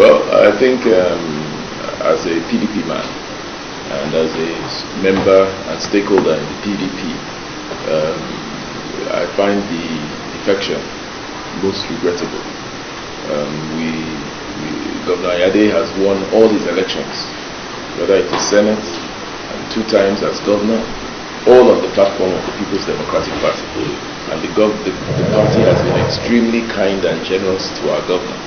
Well, I think as a PDP man and as a member and stakeholder in the PDP, I find the defection most regrettable. Governor Ayade has won all his elections, whether it is Senate and 2 times as governor, all on the platform of the People's Democratic Party. And the party has been extremely kind and generous to our governor.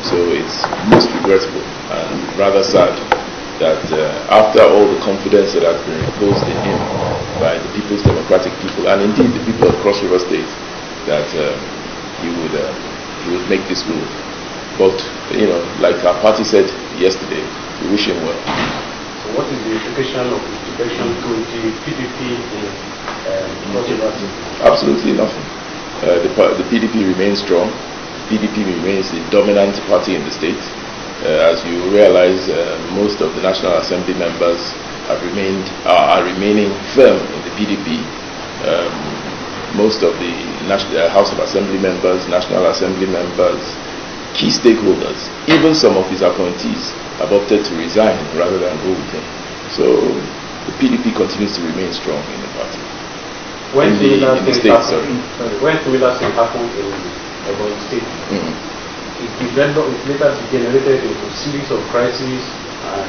So it's most regrettable and rather sad that after all the confidence that has been reposed in him by the People's Democratic people, and indeed the people of Cross River State, that he would make this move. But, like our party said yesterday, we wish him well. So what is the implication of the defection to the PDP in Cross River State? Absolutely nothing. The PDP remains strong. PDP remains the dominant party in the state. As you realize, most of the National Assembly members are remaining firm in the PDP. Most of the House of Assembly members, National Assembly members, key stakeholders, even some of his appointees have opted to resign rather than go with him. So the PDP continues to remain strong in the party. When the state happened in Ebonyi State, it later degenerated into a series of crises and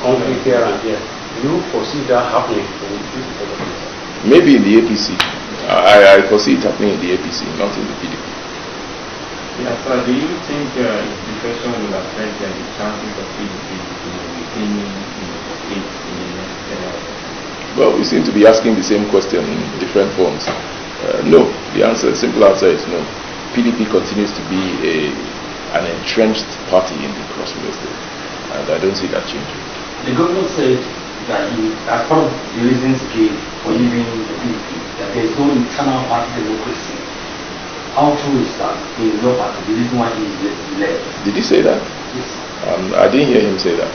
conflict here and there. Do you foresee that happening in this development? Maybe in the APC. I foresee it happening in the APC, not in the PDP. Yes, sir. Do you think defection will affect the chances of PDP to retain the state in the next Well, we seem to be asking the same question in different forms. No. The simple answer is no. PDP continues to be an entrenched party in the Cross River State, and I don't see that changing. The governor said that as part of the reasons he gave for leaving the PDP, that there is no internal party democracy. How true is that in your party, the reason why he left? Did he say that? Yes. I didn't hear him say that.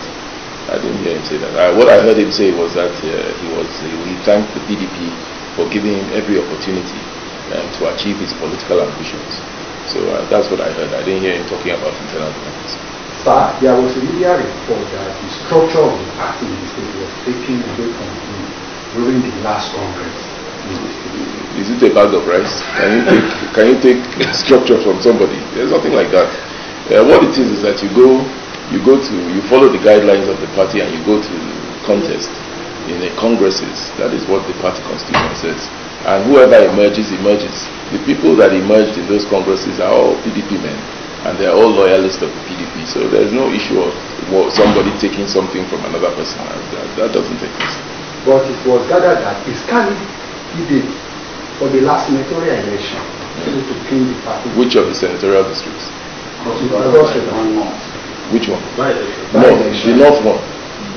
What I heard him say was that he thanked the PDP for giving him every opportunity to achieve his political ambitions. So that's what I heard. I didn't hear him talking about internal democracy. Sir, there was a media report that the structure of the party in the state was taken away from him during the last Congress in the state. Is it a bag of rice? Can you take structure from somebody? There's nothing like that. What it is that you follow the guidelines of the party and you go to contest in the congresses. That is what the party constitution says. And whoever emerges. The people that emerged in those congresses are all PDP men, and they're all loyalists of the PDP. So there's no issue of somebody taking something from another person. That doesn't exist. But it was gathered that his candidate for the last senatorial election to clean the party. Which of the senatorial districts? Which one? No, the north one.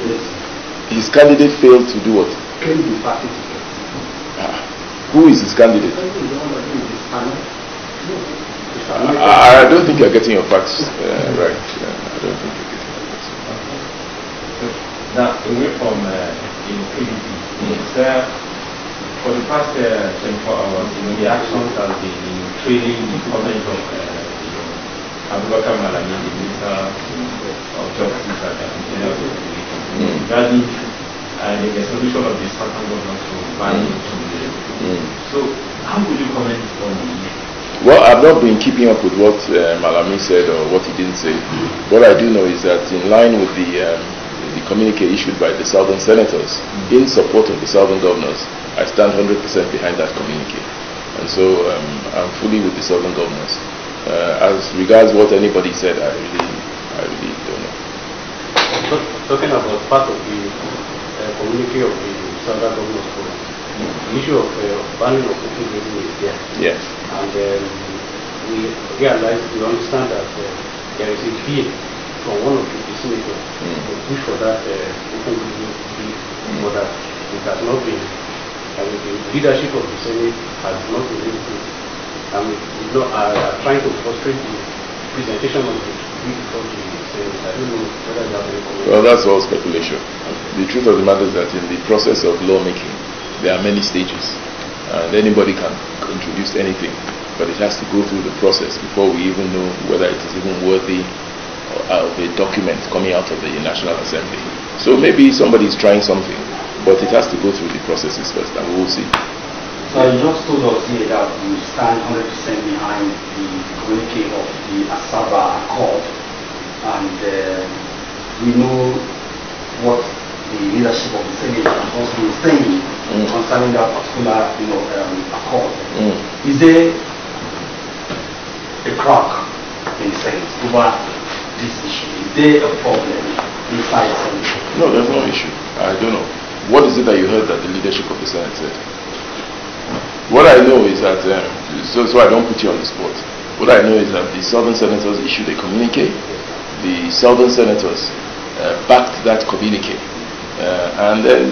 Yes. His candidate failed to do what? Clean the party. Who is his candidate? I don't think you're getting your facts right. I don't think you're getting your facts. Now, away from PDP, for the past 24 hours, the actions have been trailing the comment of Abubakar Malami, the Minister of Justice and Internal Security, regarding the solution of the Southern government to ban So, how would you comment on this? Well, I've not been keeping up with what Malami said or what he didn't say. What I do know is that in line with the communique issued by the Southern Senators in support of the Southern governors, I stand 100% behind that communique. And so I'm fully with the Southern governors. As regards what anybody said, I really don't know. Talking about part of the communique of the Southern governors forum, the issue of banning of open grazing is there. Yes. And we understand that there is a bill from one of the senators to push for that open grazing bill, but that it has not been, the leadership of the Senate has not been able to, trying to frustrate the presentation of the bill before the Senate. I don't know whether they have any comment. Well, that's all speculation. The truth of the matter is that in the process of lawmaking, there are many stages, and anybody can introduce anything, but it has to go through the process before we even know whether it is even worthy of a document coming out of the National Assembly. So maybe somebody is trying something, but it has to go through the processes first, and we will see. So you just told us here that you stand 100% behind the communique of the Asaba Accord, and we know what the leadership of the Senate has also been saying concerning that particular, accord. Is there a crack in the Senate over this issue? Is there a problem inside the Senate? No, there's no issue. I don't know. What is it that you heard that the leadership of the Senate said? What I know is that, so I don't put you on the spot, what I know is that the Southern Senators issued a communique. The Southern Senators backed that communique. And then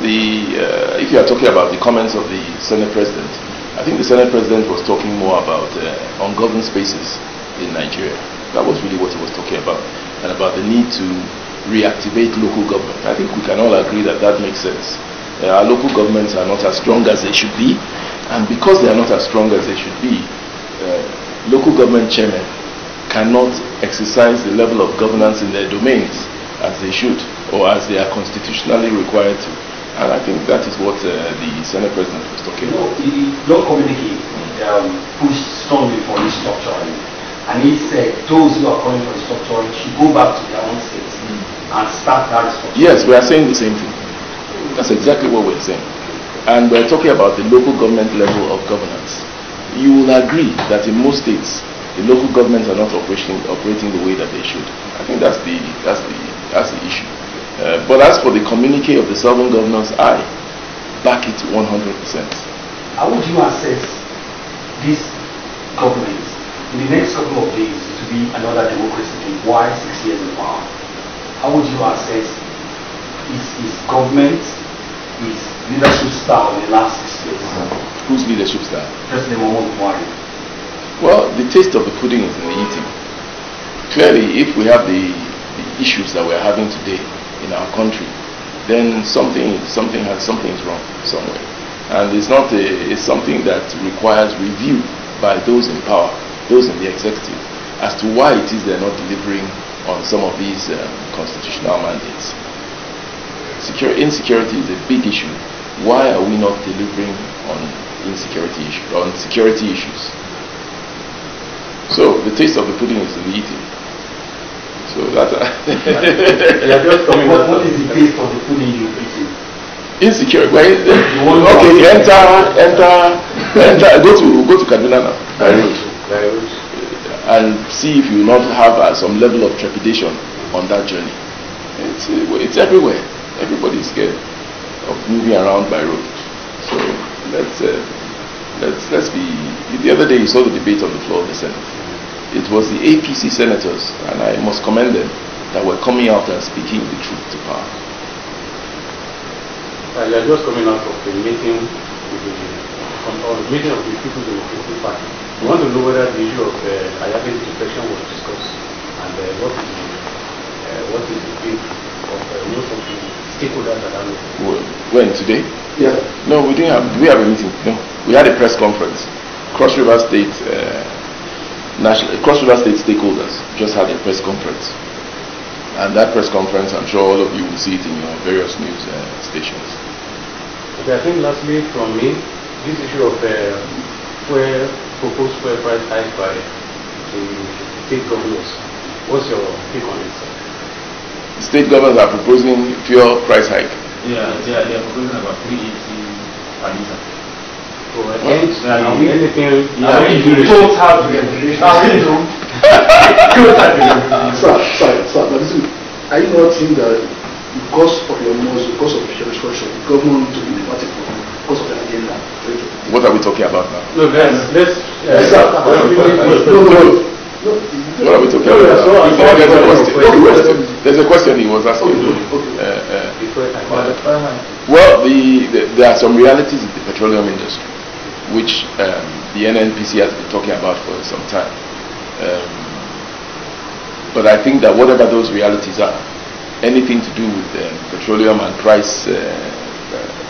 if you are talking about the comments of the Senate President, I think the Senate President was talking more about ungoverned spaces in Nigeria. That was really what he was talking about, and about the need to reactivate local government. I think we can all agree that that makes sense. Our local governments are not as strong as they should be, and because they are not as strong as they should be, local government chairmen cannot exercise the level of governance in their domains as they should, or as they are constitutionally required to. And I think that is what the Senate President was talking about. The law communique pushed strongly for restructuring, and he said those who are calling for restructuring should go back to their own states and start that restructuring. Yes, we are saying the same thing. That's exactly what we're saying. And we're talking about the local government level of governance. You will agree that in most states, the local governments are not operating the way that they should. I think that's the issue. But as for the communique of the Southern governors, I back it 100%. How would you assess this government in the next couple of days to be another democracy? Why 6 years in power? How would you assess his government, his leadership style in the last 6 years? Whose leadership style? President Muhammadu Buhari. Well, the taste of the pudding is in the eating. Clearly, if we have the issues that we're having today in our country, then something is wrong somewhere, and it's something that requires review by those in power, those in the executive, as to why it is they're not delivering on some of these constitutional mandates. Insecurity is a big issue. Why are we not delivering on security issues? So the taste of the pudding is in the eating. So that. What is the taste of the pudding you're eating? Insecurity. Well, okay, enter. Go to Kaduna now, by road, and see if you not have some level of trepidation on that journey. It's everywhere. Everybody is scared of moving around by road. So let's be. The other day you saw the debate on the floor of the Senate. It was the APC senators, and I must commend them, that were coming out and speaking the truth to power. You are just coming out of the meeting with the meeting of the People's Democratic Party. We want to know whether the issue of Ayabe's defection was discussed, and what is the view of most of the stakeholders that are looking. When, today? Yeah. No, we didn't have. Do we have a meeting? No. We had a press conference. Cross River State stakeholders just had a press conference, and that press conference, I'm sure all of you will see it in your various news stations. Okay, I think lastly from me, this issue of proposed fuel price hike by the state governors, what's your take on it, sir? State governors are proposing fuel price hike. Yeah, they are proposing about 380 per liter. Anything? Sir, but listen, are you not seeing that because of your moves, because of your restructuring, the government to be departed because of the agenda? What are we talking about now? No, let's What are we talking about? There's a question he was asking. Well, there are some realities in the petroleum industry, which the NNPC has been talking about for some time. But I think that whatever those realities are, anything to do with petroleum and price of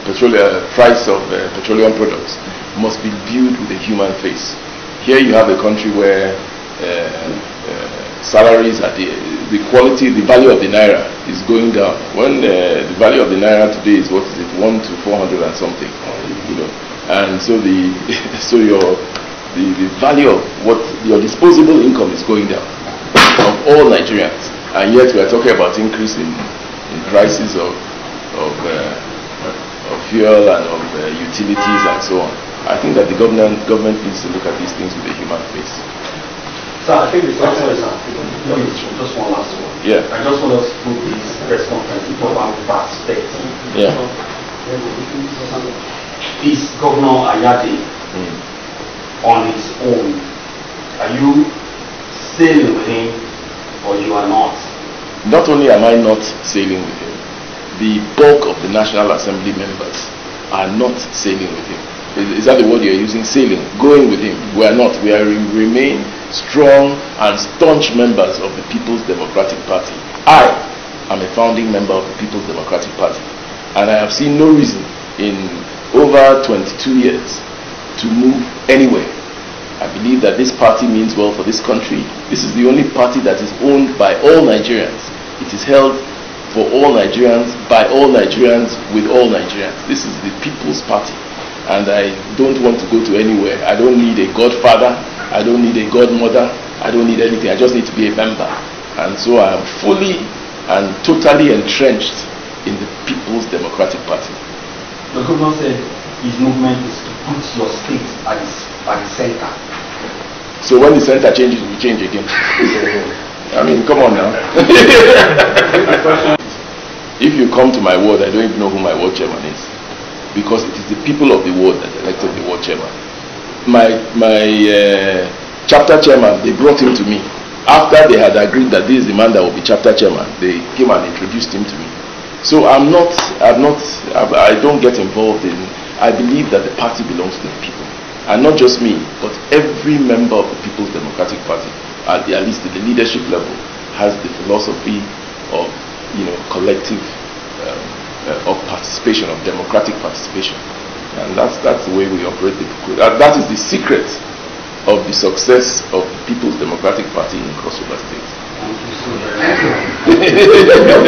petroleum products must be viewed with a human face. Here you have a country where salaries are the quality, the value of the naira is going down. When the value of the naira today is, what is it, 1 to 400 and something, you know, and so the value of what your disposable income is going down of all Nigerians, and yet we are talking about increase in prices of fuel and of utilities and so on. I think that the government needs to look at these things with a human face. So I think the question is, just one last one. Yeah. I just want us to put this press conference into one perspective. Yeah. Is Governor Ayade on his own? Are you sailing with him or you are not? Not only am I not sailing with him, the bulk of the National Assembly members are not sailing with him. Is that the word you're using? Sailing, going with him. We are not. We remain strong and staunch members of the People's Democratic Party. I am a founding member of the People's Democratic Party, and I have seen no reason in over 22 years to move anywhere. I believe that this party means well for this country. This is the only party that is owned by all Nigerians. It is held for all Nigerians, by all Nigerians, with all Nigerians. This is the People's Party. And I don't want to go to anywhere. I don't need a godfather. I don't need a godmother. I don't need anything. I just need to be a member. And so I am fully and totally entrenched in the People's Democratic Party. The governor said his movement is to put your state at the center. So when the center changes, we change again. I mean, come on now. If you come to my ward, I don't even know who my ward chairman is, because it is the people of the ward that elected the ward chairman. My chapter chairman, they brought him to me. After they had agreed that this is the man that will be chapter chairman, they came and introduced him to me. So I don't get involved in, I believe that the party belongs to the people. And not just me, but every member of the People's Democratic Party, at least at the leadership level, has the philosophy of, collective of participation, of democratic participation. And that's the way we operate. That is the secret of the success of the People's Democratic Party in Cross River State. Thank you.